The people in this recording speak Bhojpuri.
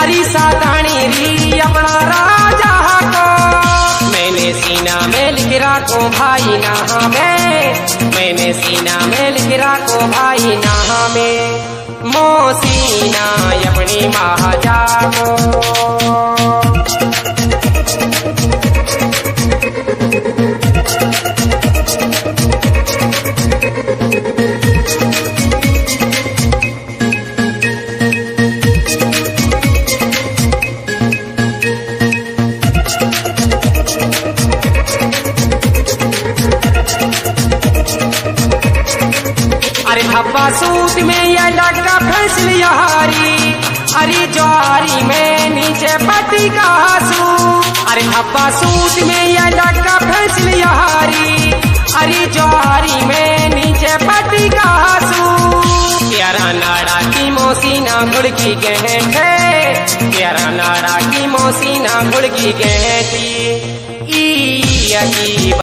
अरे सातानी री अपना राजा को मैंने सीना में लिख रखो भाई ना में, मैंने सीना में लिख रखो भाई ना में, मोसीना अपनी महाजा को। अरे धब्बा सूत में यह लड़का फंस लिया हारी, अरे ज्वारी में नीचे पति का आंसू। अरे धब्बा सूत में यह लड़का फंस लिया हारी, अरे ज्वारी में नीचे पति का आंसू। प्यारा नाड़ा की मोसीना गुड़की गए थे, प्यारा नाड़ा की मोसीना गुड़की गए थी।